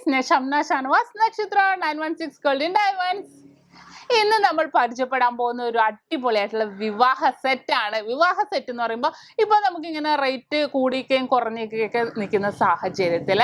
guys, Shamna Shanwas, Nakshathra 916 Golden Diamonds. ഇന്ന് നമ്മൾ പരിചയപ്പെടാൻ പോകുന്ന ഒരു അടിപൊളിയായിട്ടുള്ള വിവാഹ സെറ്റ് ആണ്. വിവാഹ സെറ്റ് എന്ന് പറയുമ്പോൾ ഇപ്പോൾ നമുക്ക് ഇങ്ങനെ റേറ്റ് കൂടിയൊക്കെയും കുറഞ്ഞൊക്കെ നിൽക്കുന്ന സാഹചര്യത്തിൽ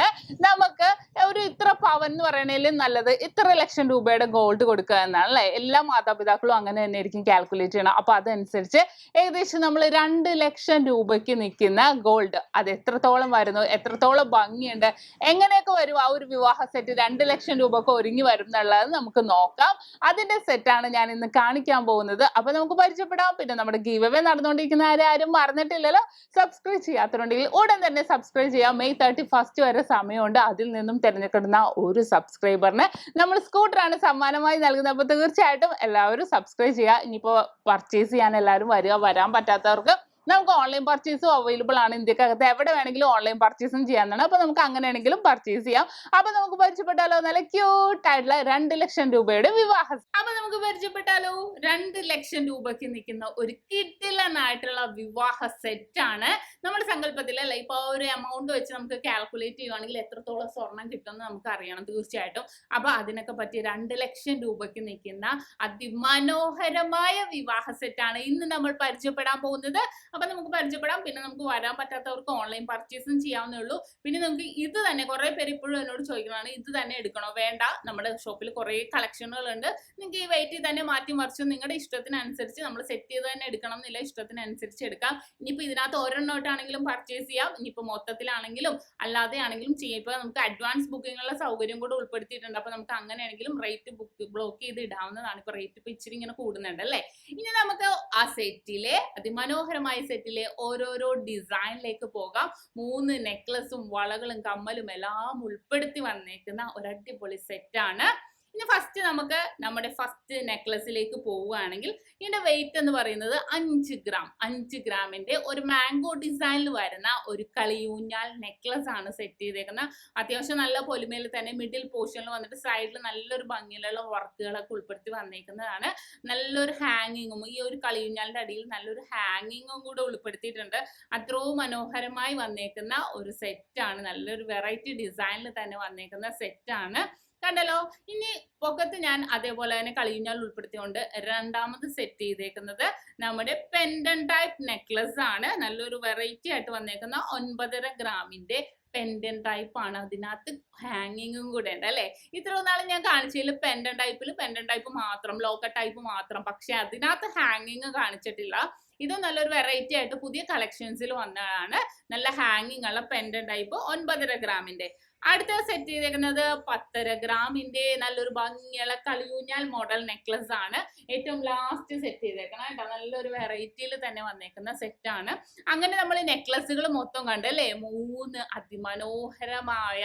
നമുക്ക് ഒരു ഇത്ര പവൻ എന്ന് പറയണതിൽ നല്ലത് ഇത്ര ലക്ഷം രൂപയുടെ ഗോൾഡ് കൊടുക്കുക എന്നാണ് അല്ലേ. എല്ലാ മാതാപിതാക്കളും അങ്ങനെ തന്നെ ആയിരിക്കും കാൽക്കുലേറ്റ് ചെയ്യണം. അപ്പോൾ അതനുസരിച്ച് ഏകദേശം നമ്മൾ 2 ലക്ഷം രൂപയ്ക്ക് നിൽക്കുന്ന ഗോൾഡ് അത് എത്രത്തോളം വരുന്നു, എത്രത്തോളം ഭംഗിയുണ്ട്, എങ്ങനെയൊക്കെ വരും ആ ഒരു വിവാഹ സെറ്റ് 2 ലക്ഷം രൂപക്ക് ഒരുങ്ങി വരും എന്നുള്ളത് നമുക്ക് നോക്കാം. അതിന്റെ സെറ്റാണ് ഞാൻ ഇന്ന് കാണിക്കാൻ പോകുന്നത്. അപ്പൊ നമുക്ക് പരിചയപ്പെടാം. പിന്നെ നമ്മുടെ ഗീവ് അവേ നടന്നുകൊണ്ടിരിക്കുന്ന ആരും മറന്നിട്ടില്ലല്ലോ. സബ്സ്ക്രൈബ് ചെയ്യാത്തതുണ്ടെങ്കിൽ ഉടൻ തന്നെ സബ്സ്ക്രൈബ് ചെയ്യാം. മെയ് 31 വരെ സമയമുണ്ട്. അതിൽ നിന്നും തിരഞ്ഞെടുക്കുന്ന ഒരു സബ്സ്ക്രൈബറിന് നമ്മൾ സ്കൂട്ടറാണ് സമ്മാനമായി നൽകുന്നത്. അപ്പൊ തീർച്ചയായിട്ടും എല്ലാവരും സബ്സ്ക്രൈബ് ചെയ്യുക. ഇനിയിപ്പോ പർച്ചേസ് ചെയ്യാൻ എല്ലാവരും വരാൻ പറ്റാത്തവർക്ക് നമുക്ക് ഓൺലൈൻ പർച്ചേസും അവൈലബിൾ ആണ്. ഇന്ത്യക്കകത്ത് എവിടെ വേണമെങ്കിലും ഓൺലൈൻ പർച്ചേസും ചെയ്യാവുന്നതാണ്. അപ്പൊ നമുക്ക് അങ്ങനെയാണെങ്കിലും പർച്ചേസ് ചെയ്യാം. അപ്പൊ നമുക്ക് പരിചയപ്പെട്ടാലോ നല്ല ക്യൂട്ട് ആയിട്ടുള്ള 2 ലക്ഷം രൂപയുടെ വിവാഹം. അപ്പൊ നമുക്ക് പരിചയപ്പെട്ടാലോ 2 ലക്ഷം രൂപയ്ക്ക് നിൽക്കുന്ന ഒരു കിടിലനായിട്ടുള്ള വിവാഹ സെറ്റ് ആണ്. നമ്മുടെ സങ്കല്പത്തിൽ അല്ല ഇപ്പൊ ഒരു എമൗണ്ട് വെച്ച് നമുക്ക് കാൽക്കുലേറ്റ് ചെയ്യുവാണെങ്കിൽ എത്രത്തോളം സ്വർണം കിട്ടുമെന്ന് നമുക്ക് അറിയണം തീർച്ചയായിട്ടും. അപ്പൊ അതിനൊക്കെ പറ്റിയ 2 ലക്ഷം രൂപയ്ക്ക് നിൽക്കുന്ന അതിമനോഹരമായ വിവാഹ സെറ്റ് ആണ് ഇന്ന് നമ്മൾ പരിചയപ്പെടാൻ പോകുന്നത്. അപ്പൊ നമുക്ക് പരിചയപ്പെടാം. പിന്നെ നമുക്ക് വരാൻ പറ്റാത്തവർക്ക് ഓൺലൈൻ പർച്ചേസും ചെയ്യാവുന്നേ ഉള്ളൂ. പിന്നെ നമുക്ക് ഇത് തന്നെ കുറെ പേര് ഇപ്പോഴും എന്നോട് ചോദിക്കുന്നതാണ് ഇത് തന്നെ എടുക്കണോ? വേണ്ട, നമ്മുടെ ഷോപ്പിൽ കുറെ കളക്ഷനുകൾ ഉണ്ട്. നിങ്ങൾക്ക് ഈ വെയിറ്റ് തന്നെ മാറ്റി മറിച്ച് നിങ്ങളുടെ ഇഷ്ടത്തിനനുസരിച്ച് നമ്മൾ സെറ്റ് ചെയ്ത് തന്നെ എടുക്കണം എന്നില്ല, ഇഷ്ടത്തിനനുസരിച്ച് എടുക്കാം. ഇനിയിപ്പോൾ ഇതിനകത്ത് ഒരെണ്ണോട്ടാണെങ്കിലും പർച്ചേസ് ചെയ്യാം. ഇനിയിപ്പോൾ മൊത്തത്തിലാണെങ്കിലും അല്ലാതെ ആണെങ്കിലും ചെയ്യാം. ഇപ്പൊ നമുക്ക് അഡ്വാൻസ് ബുക്കിങ്ങുള്ള സൗകര്യം കൂടെ ഉൾപ്പെടുത്തിയിട്ടുണ്ട്. അപ്പൊ നമുക്ക് അങ്ങനെയാണെങ്കിലും റേറ്റ് ബ്ലോക്ക് ചെയ്ത് ഇടാവുന്നതാണ്. ഇപ്പൊ റേറ്റ് ഇപ്പൊ ഇച്ചിരി ഇങ്ങനെ കൂടുന്നുണ്ട് അല്ലേ. ഇനി നമുക്ക് ആ സെറ്റിലെ അതിമനോഹരമായ സെറ്റിലെ ഓരോരോ ഡിസൈനിലേക്ക് പോകാം. 3 നെക്ലസും വളകളും കമ്മലും എല്ലാം ഉൾപ്പെടുത്തി വന്നേക്കുന്ന ഒരു അടിപൊളി സെറ്റാണ്. ഇനി ഫസ്റ്റ് നമുക്ക് നമ്മുടെ ഫസ്റ്റ് നെക്ലസിലേക്ക് പോവുകയാണെങ്കിൽ ഇതിന്റെ വെയിറ്റ് എന്ന് പറയുന്നത് 5 ഗ്രാം. 5 ഗ്രാമിന്റെ ഒരു മാംഗോ ഡിസൈനിൽ വരുന്ന ഒരു കളിയൂഞ്ഞാൽ നെക്ലസ് ആണ് സെറ്റ് ചെയ്തേക്കുന്നത്. അത്യാവശ്യം നല്ല പൊലിമയിൽ തന്നെ മിഡിൽ പോർഷനിൽ വന്നിട്ട് സൈഡിൽ നല്ലൊരു ഭംഗിയിലുള്ള വർക്കുകളൊക്കെ ഉൾപ്പെടുത്തി വന്നേക്കുന്നതാണ്. നല്ലൊരു ഹാങ്ങിങ്ങും ഈ ഒരു കളിയൂഞ്ഞാലിന്റെ അടിയിൽ നല്ലൊരു ഹാങ്ങിങ്ങും കൂടെ ഉൾപ്പെടുത്തിയിട്ടുണ്ട്. അത്രയും മനോഹരമായി വന്നേക്കുന്ന ഒരു സെറ്റാണ്. നല്ലൊരു വെറൈറ്റി ഡിസൈനിൽ തന്നെ വന്നേക്കുന്ന സെറ്റാണ്. കണ്ടല്ലോ. ഇനി പൊക്കത്ത് ഞാൻ അതേപോലെ തന്നെ കളിയൂഞ്ഞാൽ ഉൾപ്പെടുത്തിക്കൊണ്ട് രണ്ടാമത് സെറ്റ് ചെയ്തേക്കുന്നത് നമ്മുടെ പെൻഡൻ ടൈപ്പ് നെക്ലസ് ആണ്. നല്ലൊരു വെറൈറ്റി ആയിട്ട് വന്നേക്കുന്ന 9.5 ഗ്രാമിന്റെ പെൻഡൻ ടൈപ്പ് ആണ്. അതിനകത്ത് ഹാങ്ങിങ്ങും കൂടെ ഉണ്ട് അല്ലെ. ഇത്രയും നാൾ ഞാൻ കാണിച്ചതിൽ പെൻഡൻ ടൈപ്പ് മാത്രം, ലോക്കറ്റ് ടൈപ്പ് മാത്രം. പക്ഷെ അതിനകത്ത് ഹാങ്ങിങ് കാണിച്ചിട്ടില്ല. ഇത് നല്ലൊരു വെറൈറ്റി ആയിട്ട് പുതിയ കളക്ഷൻസിൽ വന്നതാണ്. നല്ല ഹാങ്ങിങ് ഉള്ള പെൻഡൻ ടൈപ്പ് 9.5 ഗ്രാമിന്റെ. അടുത്ത സെറ്റ് ചെയ്തേക്കുന്നത് 10.5 ഗ്രാമിന്റെ നല്ലൊരു ഭംഗിയുള്ള കളിയൂഞ്ഞാൽ മോഡൽ നെക്ലസ് ആണ്. ഏറ്റവും ലാസ്റ്റ് സെറ്റ് ചെയ്തേക്കണം കേട്ടോ. നല്ലൊരു വെറൈറ്റിയിൽ തന്നെ വന്നേക്കുന്ന സെറ്റാണ്. അങ്ങനെ നമ്മൾ നെക്ലസുകൾ മൊത്തം കണ്ടല്ലേ. 3 അതിമനോഹരമായ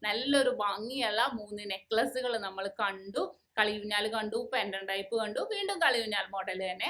നല്ലൊരു ഭംഗിയുള്ള 3 നെക്ലസുകൾ നമ്മൾ കണ്ടു. കളിയൂഞ്ഞാൽ കണ്ടു, പെൻഡൻ ടൈപ്പ് കണ്ടു, വീണ്ടും കളിയൂഞ്ഞാൽ മോഡൽ തന്നെ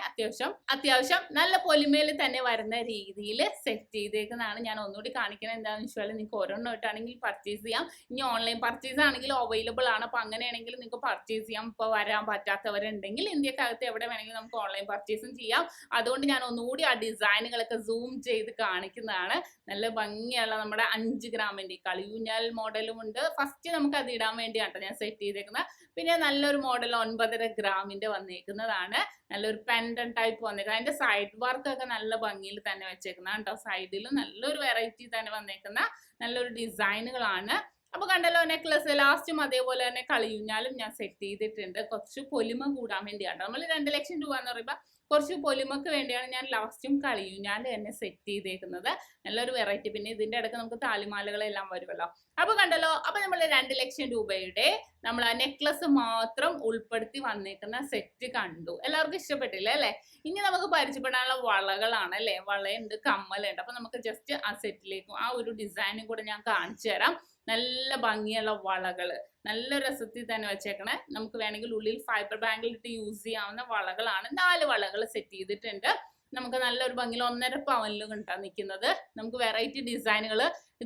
അത്യാവശ്യം നല്ല പൊലിമയിൽ തന്നെ വരുന്ന രീതിയിൽ സെറ്റ് ചെയ്തേക്കുന്നതാണ്. ഞാൻ ഒന്നുകൂടി കാണിക്കുന്നത് എന്താണെന്ന് വെച്ചാൽ നിങ്ങൾക്ക് ഒരെണ്ണമായിട്ടാണെങ്കിൽ പർച്ചേസ് ചെയ്യാം. ഇനി ഓൺലൈൻ പർച്ചേസ് ആണെങ്കിൽ അവൈലബിൾ ആണ്. അപ്പൊ അങ്ങനെയാണെങ്കിൽ നിങ്ങൾക്ക് പർച്ചേസ് ചെയ്യാം. ഇപ്പൊ വരാൻ പറ്റാത്തവരുണ്ടെങ്കിൽ ഇന്ത്യക്കകത്ത് എവിടെ വേണമെങ്കിലും നമുക്ക് ഓൺലൈൻ പർച്ചേസും ചെയ്യാം. അതുകൊണ്ട് ഞാൻ ഒന്നുകൂടി ആ ഡിസൈനുകളൊക്കെ സൂം ചെയ്ത് കാണിക്കുന്നതാണ്. നല്ല ഭംഗിയുള്ള നമ്മുടെ 5 ഗ്രാമിന്റെ കളിയൂഞ്ഞാൽ മോഡലും ഉണ്ട്. ഫസ്റ്റ് നമുക്ക് അത് ഇടാൻ വേണ്ടിയാണ് ഞാൻ സെറ്റ് ചെയ്തേക്കുന്നത്. പിന്നെ നല്ലൊരു മോഡൽ 9.5 ഗ്രാമിന്റെ വന്നേക്കുന്നതാണ്. നല്ലൊരു പെൻഡൻ ടൈപ്പ് വന്നേക്കുന്നത്. അതിന്റെ സൈഡ് വർക്ക് ഒക്കെ നല്ല ഭംഗിയിൽ തന്നെ വെച്ചേക്കുന്നതാണ് കേട്ടോ. സൈഡിൽ നല്ലൊരു വെറൈറ്റി തന്നെ വന്നേക്കുന്ന നല്ലൊരു ഡിസൈനുകളാണ്. അപ്പൊ കണ്ടല്ലോ നെക്ലസ് ലാസ്റ്റും അതേപോലെ തന്നെ കളിയൂഞ്ഞാലും ഞാൻ സെറ്റ് ചെയ്തിട്ടുണ്ട്. കുറച്ച് പൊലിമ കൂടാൻ വേണ്ടിയാണ്. നമ്മൾ 2 ലക്ഷം രൂപ എന്ന് പറയുമ്പോൾ കുറച്ച് പൊലിമക്ക് വേണ്ടിയാണ് ഞാൻ ലാസ്റ്റും കളിയൂഞ്ഞാൽ തന്നെ സെറ്റ് ചെയ്തേക്കുന്നത്. നല്ലൊരു വെറൈറ്റി. പിന്നെ ഇതിന്റെ ഇടയ്ക്ക് നമുക്ക് താലിമാലകളെല്ലാം വരുമല്ലോ. അപ്പൊ കണ്ടല്ലോ. അപ്പൊ നമ്മൾ 2 ലക്ഷം രൂപയുടെ നമ്മൾ ആ നെക്ലസ് മാത്രം ഉൾപ്പെടുത്തി വന്നേക്കുന്ന സെറ്റ് കണ്ടു. എല്ലാവർക്കും ഇഷ്ടപ്പെട്ടില്ലേ അല്ലെ. ഇനി നമുക്ക് പരിചയപ്പെടാനുള്ള വളകളാണ് അല്ലെ. വളയുണ്ട്, കമ്മലുണ്ട്. അപ്പൊ നമുക്ക് ജസ്റ്റ് ആ സെറ്റിലേക്കും ആ ഒരു ഡിസൈനും കൂടെ ഞാൻ കാണിച്ചു തരാം. നല്ല ഭംഗിയുള്ള വളകള് നല്ല രസത്തിൽ തന്നെ വെച്ചേക്കണേ. നമുക്ക് വേണമെങ്കിൽ ഉള്ളിൽ ഫൈബർ ബാങ്കിൽ ഇട്ട് യൂസ് ചെയ്യാവുന്ന വളകളാണ്. 4 വളകൾ സെറ്റ് ചെയ്തിട്ടുണ്ട്. നമുക്ക് നല്ലൊരു ഭംഗിയിൽ 1.5 പവനിലും കിട്ടാൻ നിൽക്കുന്നത്. നമുക്ക് വെറൈറ്റി ഡിസൈനുകൾ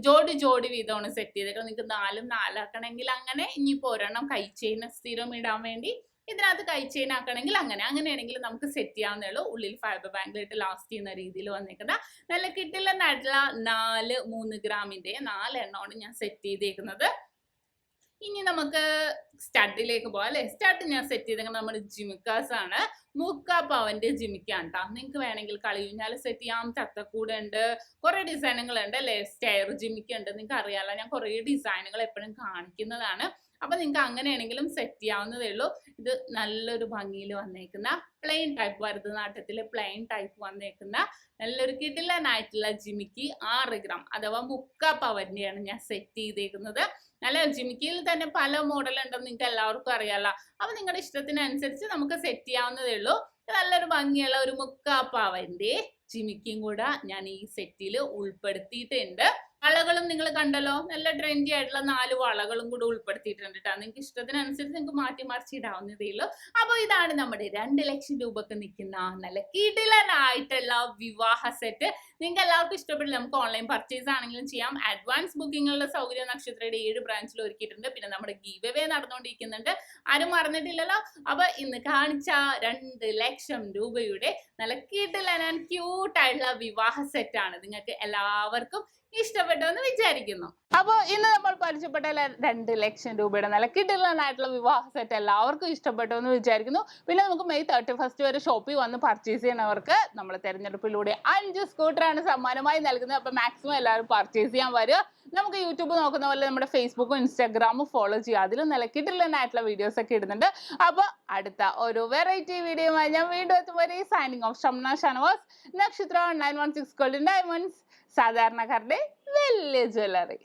ജോഡി വീതമാണ് സെറ്റ് ചെയ്തേക്കുന്നത്. നിങ്ങൾക്ക് 4 ആക്കണമെങ്കിൽ അങ്ങനെ. ഇനിയിപ്പോൾ ഒരെണ്ണം കൈ ചെയിൻ സ്ഥിരം ഇടാൻ വേണ്ടി ഇതിനകത്ത് കൈ ചെയിൻ ആക്കണമെങ്കിൽ അങ്ങനെയാണെങ്കിൽ നമുക്ക് സെറ്റ് ചെയ്യാവുന്നേ ഉള്ളൂ. ഉള്ളിൽ ഫൈബർ ബാങ്കിലിട്ട് ലാസ്റ്റ് ചെയ്യുന്ന രീതിയിൽ വന്നിരിക്കുന്ന നല്ല കിട്ടില്ലെന്നായിട്ടുള്ള 3 ഗ്രാമിന്റെ 4 എണ്ണമാണ് ഞാൻ സെറ്റ് ചെയ്തേക്കുന്നത്. ഇനി നമുക്ക് സ്റ്റഡിലേക്ക് പോവാം അല്ലെ. സ്റ്റഡ് ഞാൻ സെറ്റ് ചെയ്തേക്കുന്നത് നമ്മുടെ ജിമിക്കാസ് ആണ്. 3/4 പവന്റെ ജിമിക്കാണ് കേട്ടോ. നിങ്ങൾക്ക് വേണമെങ്കിൽ കളിയൂഞ്ഞാൽ സെറ്റ് ചെയ്യാം, തത്തക്കൂട് ഉണ്ട്, കുറെ ഡിസൈനുകൾ ഉണ്ട് അല്ലെ. സ്റ്റെയർ ജിമിക്ക ഉണ്ട്. നിങ്ങൾക്ക് അറിയാലോ, ഞാൻ കുറെ ഡിസൈനുകൾ എപ്പോഴും കാണിക്കുന്നതാണ്. അപ്പൊ നിങ്ങൾക്ക് അങ്ങനെയാണെങ്കിലും സെറ്റ് ചെയ്യാവുന്നതേ ഉള്ളൂ. ഇത് നല്ലൊരു ഭംഗിയിൽ വന്നേക്കുന്ന പ്ലെയിൻ ടൈപ്പ്, ഭരതനാട്യത്തിലെ പ്ലെയിൻ ടൈപ്പ് വന്നേക്കുന്ന നല്ലൊരു കിടിലനായിട്ടുള്ള ജിമിക്കി 6 ഗ്രാം അഥവാ 3/4 പവന്റെയാണ് ഞാൻ സെറ്റ് ചെയ്തേക്കുന്നത്. നല്ല ജിമിക്കിയിൽ തന്നെ പല മോഡൽ ഉണ്ടെന്ന് നിങ്ങൾക്ക് എല്ലാവർക്കും അറിയാലോ. അപ്പൊ നിങ്ങളുടെ ഇഷ്ടത്തിനനുസരിച്ച് നമുക്ക് സെറ്റ് ചെയ്യാവുന്നതേ ഉള്ളൂ. നല്ലൊരു ഭംഗിയുള്ള ഒരു 3/4 പവന്റെ ജിമിക്കും കൂടെ ഞാൻ ഈ സെറ്റിൽ ഉൾപ്പെടുത്തിയിട്ടുണ്ട്. വളകളും നിങ്ങൾ കണ്ടല്ലോ, നല്ല ട്രെൻഡി ആയിട്ടുള്ള 4 വളകളും കൂടെ ഉൾപ്പെടുത്തിയിട്ടുണ്ട് കേട്ടോ. നിങ്ങൾക്ക് ഇഷ്ടത്തിനനുസരിച്ച് നിങ്ങൾക്ക് മാറ്റി മറിച്ച് ഇടാവുന്നതേ ഉള്ളൂ. അപ്പൊ ഇതാണ് നമ്മുടെ 2 ലക്ഷം രൂപക്ക് നിൽക്കുന്ന നല്ല കിടിലനായിട്ടുള്ള വിവാഹ സെറ്റ്. നിങ്ങൾക്ക് എല്ലാവർക്കും ഇഷ്ടപ്പെട്ടില്ല. നമുക്ക് ഓൺലൈൻ പർച്ചേസ് ആണെങ്കിലും ചെയ്യാം. അഡ്വാൻസ് ബുക്കിങ്ങുള്ള സൗകര്യം നക്ഷത്രയുടെ 7 ബ്രാഞ്ചിൽ ഒരുക്കിയിട്ടുണ്ട്. പിന്നെ നമ്മുടെ ഗീവ് അവേ നടന്നുകൊണ്ടിരിക്കുന്നുണ്ട്, ആരും മറന്നിട്ടില്ലല്ലോ. അപ്പൊ ഇന്ന് കാണിച്ച 2 ലക്ഷം രൂപയുടെ നല്ല കിടിലൻ ക്യൂട്ടായിട്ടുള്ള വിവാഹ സെറ്റാണ്. നിങ്ങൾക്ക് എല്ലാവർക്കും ഇഷ്ടപ്പെട്ടു എന്ന് വിചാരിക്കുന്നു. അപ്പോൾ ഇന്ന് നമ്മൾ പരിചയപ്പെട്ട 2 ലക്ഷം രൂപയുടെ നല്ല കിടിലനായിട്ടുള്ള വിവാഹ സെറ്റ് എല്ലാവർക്കും ഇഷ്ടപ്പെട്ടു എന്ന് വിചാരിക്കുന്നു. പിന്നെ നമുക്ക് മെയ് 31 വരെ ഷോപ്പിൽ വന്ന് പർച്ചേസ് ചെയ്യുന്നവർക്ക് നമ്മൾ തെരഞ്ഞെടുപ്പിലൂടെ 5 സ്കൂട്ടറാണ് സമ്മാനമായി നൽകുന്നത്. അപ്പോൾ മാക്സിമം എല്ലാവരും പർച്ചേസ് ചെയ്യാൻ വരിക. നമുക്ക് യൂട്യൂബ് നോക്കുന്ന പോലെ നമ്മുടെ ഫേസ്ബുക്കും ഇൻസ്റ്റാഗ്രാമും ഫോളോ ചെയ്യുക. അതിലും നല്ല കിടിലനായിട്ടുള്ള വീഡിയോസ് ഒക്കെ ഇടുന്നുണ്ട്. അപ്പോൾ അടുത്ത ഒരു വെറൈറ്റി വീഡിയോയുമായി ഞാൻ വീണ്ടും എത്തുമ്പോൾ സൈനിങ് ഓഫ്. ഷംന ഷനവാസ്, നക്ഷത്ര 916 ഗോൾഡൻ ഡയമണ്ട്സ്, സാധാരണക്കാരുടെ വലിയ ജ്വല്ലറി.